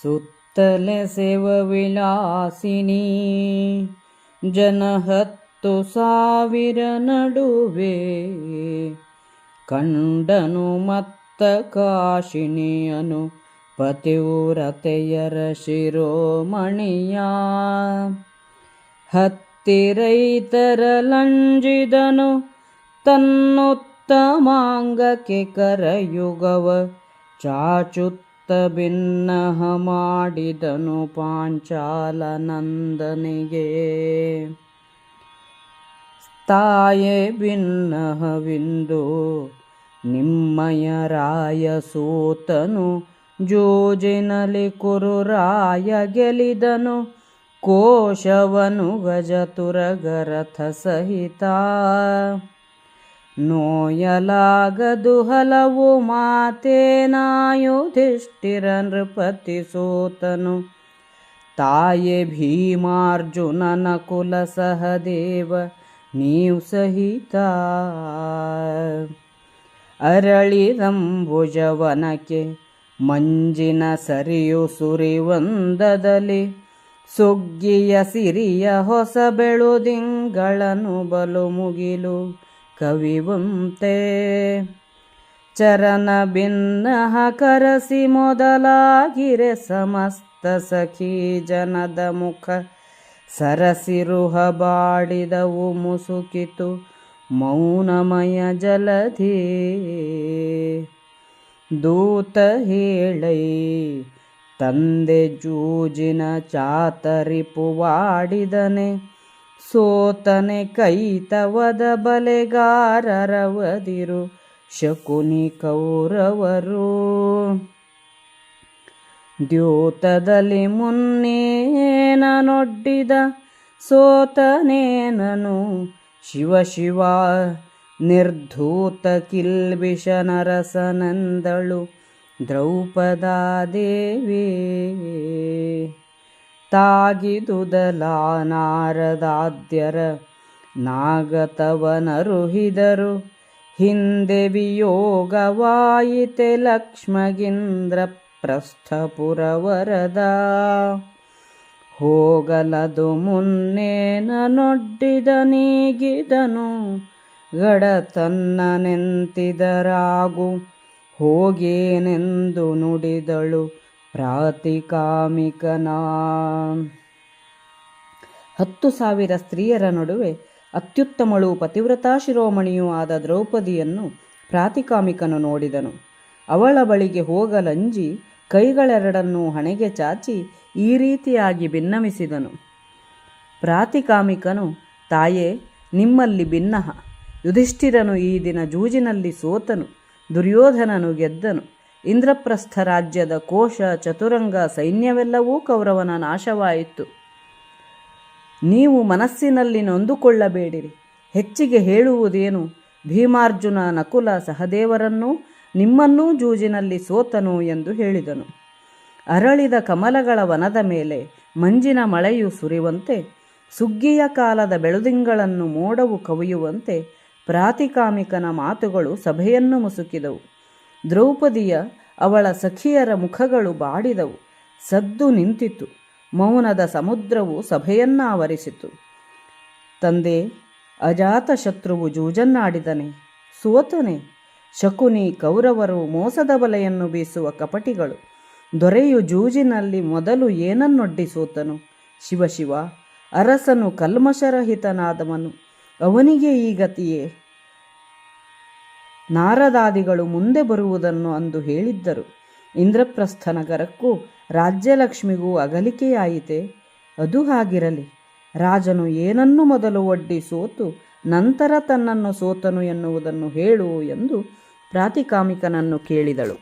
ಸುತ್ತಲೆ ಸೇವ ವಿಲಾಸಿನಿ ಜನ 10,000 ನಡುವೆ ಕಂಡನು ಮತ್ತ ಕಾಶಿಣಿಯನು ಪತಿವ್ರತೆಯರ ಶಿರೋಮಣಿಯ. ಹತ್ತಿರೈತರ ಲಂಜಿದನು ತನ್ನುತ್ತಮಾಂಗಕ್ಕೆ ಕರಯುಗವ ಚಾಚುತ್ತ ಭಿನ್ನಹ ಮಾಡಿದನು ಪಾಂಚಾಲ ನಂದನಿಗೆ. ತಾಯೇ ಭಿನ್ನಹವಿಂದು ನಿಮ್ಮಯ ರಾಯ ಸೂತನು ಜೋಜಿನಲಿ ಕುರುರಾಯ ಗೆಲಿದನು ಕೋಶವನು ಗಜತುರಗರಥ ಸಹಿತ. ನೋಯಲಾಗದು ಹಲವು ಮಾತೇನಾಯುಧಿಷ್ಠಿರ ನೃಪತಿ ಸೋತನು ತಾಯೆ ಭೀಮಾರ್ಜುನ ನಕುಲ ಸಹದೇವ ನೀವು ಸಹಿತ. ಅರಳಿದಂಬುಜವನಕ್ಕೆ ಮಂಜಿನ ಸರಿಯು ಸುರಿವಂದದಲ್ಲಿ ಸುಗ್ಗಿಯ ಸಿರಿಯ ಹೊಸ ಬೆಳುದಿಂಗಳನ್ನು ಬಲು ಮುಗಿಲು ಕವಿವಂತೆ. ಚರಣ ಭಿನ್ನಹ ಕರಸಿ ಮೊದಲಾಗಿರೆ ಸಮಸ್ತ ಸಖಿ ಜನದ ಮುಖ ಸರಸಿರುಹ ಬಾಡಿದವು ಮುಸುಕಿತು ಮೌನಮಯ ಜಲಧಿ. ದೂತ ಹೇಳೈ ತಂದೆ ಜೂಜಿನ ಚಾತರಿಪುವಾಡಿದನೆ ಸೋತನೆ ಕೈತವದ ಬಲೆಗಾರರವದಿರು ಶಕುನಿ ಕೌರವರು. ದ್ಯೂತದಲ್ಲಿ ಮುನ್ನೇನನೊಡ್ಡಿದ ಸೋತನೇನನು ಶಿವ ಶಿವ ನಿರ್ಧೂತ ಕಿಲ್ಬಿಷ ನರಸನಂದಳು ದ್ರೌಪದಾದೇವಿ. ತಾಗಿದುದಲ ನಾರದಾದ್ಯರ ನಾಗತವನರುಹಿದರು ಹಿಂದೆ ವಿಯೋಗವಾಯಿತೆ ಲಕ್ಷ್ಮಗೀಂದ್ರ ಪ್ರಸ್ಥಪುರವರದ. ಹೋಗಲದು ಮುನ್ನೇನನೊಡ್ಡಿದ ನೀಗಿದನು ಗಡತನ್ನನೆಂತಿದರಾಗು ಹೋಗೇನೆಂದು ನುಡಿದಳು ಪ್ರಾತಿಕಾಮಿಕನ. 10,000 ಸ್ತ್ರೀಯರ ನಡುವೆ ಅತ್ಯುತ್ತಮಳೂ ಪತಿವ್ರತಾ ಶಿರೋಮಣಿಯೂ ಆದ ದ್ರೌಪದಿಯನ್ನು ಪ್ರಾತಿಕಾಮಿಕನು ನೋಡಿದನು. ಅವಳ ಬಳಿಗೆ ಹೋಗಲಂಜಿ ಕೈಗಳೆರಡನ್ನೂ ಹಣೆಗೆ ಚಾಚಿ ಈ ರೀತಿಯಾಗಿ ಬಿನ್ನವಿಸಿದನು. ಪ್ರಾತಿಕಾಮಿಕನು, ತಾಯೇ ನಿಮ್ಮಲ್ಲಿ ಭಿನ್ನಹ. ಯುಧಿಷ್ಠಿರನು ಈ ದಿನ ಜೂಜಿನಲ್ಲಿ ಸೋತನು, ದುರ್ಯೋಧನನು ಗೆದ್ದನು. ಇಂದ್ರಪ್ರಸ್ಥ ರಾಜ್ಯದ ಕೋಶ ಚತುರಂಗ ಸೈನ್ಯವೆಲ್ಲವೂ ಕೌರವನ ನಾಶವಾಯಿತು. ನೀವು ಮನಸ್ಸಿನಲ್ಲಿ ನೊಂದುಕೊಳ್ಳಬೇಡಿರಿ. ಹೆಚ್ಚಿಗೆ ಹೇಳುವುದೇನು? ಭೀಮಾರ್ಜುನ ನಕುಲ ಸಹದೇವರನ್ನೂ ನಿಮ್ಮನ್ನೂ ಜೂಜಿನಲ್ಲಿ ಸೋತನು ಎಂದು ಹೇಳಿದನು. ಅರಳಿದ ಕಮಲಗಳ ವನದ ಮೇಲೆ ಮಂಜಿನ ಮಳೆಯು ಸುರಿಯುವಂತೆ, ಸುಗ್ಗಿಯ ಕಾಲದ ಬೆಳುದಿಂಗಳನ್ನು ಮೋಡವು ಕವಿಯುವಂತೆ ಪ್ರಾತಿಕಾಮಿಕನ ಮಾತುಗಳು ಸಭೆಯನ್ನು ಮುಸುಕಿದವು. ದ್ರೌಪದಿಯ ಅವಳ ಸಖಿಯರ ಮುಖಗಳು ಬಾಡಿದವು. ಸದ್ದು ನಿಂತಿತು. ಮೌನದ ಸಮುದ್ರವು ಸಭೆಯನ್ನಾವರಿಸಿತು. ತಂದೆ, ಅಜಾತ ಶತ್ರುವು ಜೂಜನ್ನಾಡಿದನೆ, ಸೋತನೆ. ಶಕುನಿ ಕೌರವರು ಮೋಸದ ಬಲೆಯನ್ನು ಬೀಸುವ ಕಪಟಿಗಳು. ದೊರೆಯು ಜೂಜಿನಲ್ಲಿ ಮೊದಲು ಏನನ್ನೊಡ್ಡಿ ಸೋತನು? ಶಿವ ಶಿವ, ಅರಸನು ಕಲ್ಮಶರಹಿತನಾದವನು, ಅವನಿಗೆ ಈ ಗತಿಯೇ? ನಾರದಾದಿಗಳು ಮುಂದೆ ಬರುವುದನ್ನು ಅಂದು ಹೇಳಿದ್ದರು. ಇಂದ್ರಪ್ರಸ್ಥ ನಗರಕ್ಕೂ ರಾಜ್ಯಲಕ್ಷ್ಮಿಗೂ ಅಗಲಿಕೆಯಾಯಿತೆ. ಅದು ಹಾಗಿರಲಿ. ರಾಜನು ಏನನ್ನು ಮೊದಲು ಒಡ್ಡಿ ಸೋತು ನಂತರ ತನ್ನನ್ನು ಸೋತನು ಎನ್ನುವುದನ್ನು ಹೇಳು ಎಂದು ಪ್ರಾತಿಕಾಮಿಕನನ್ನು ಕೇಳಿದಳು.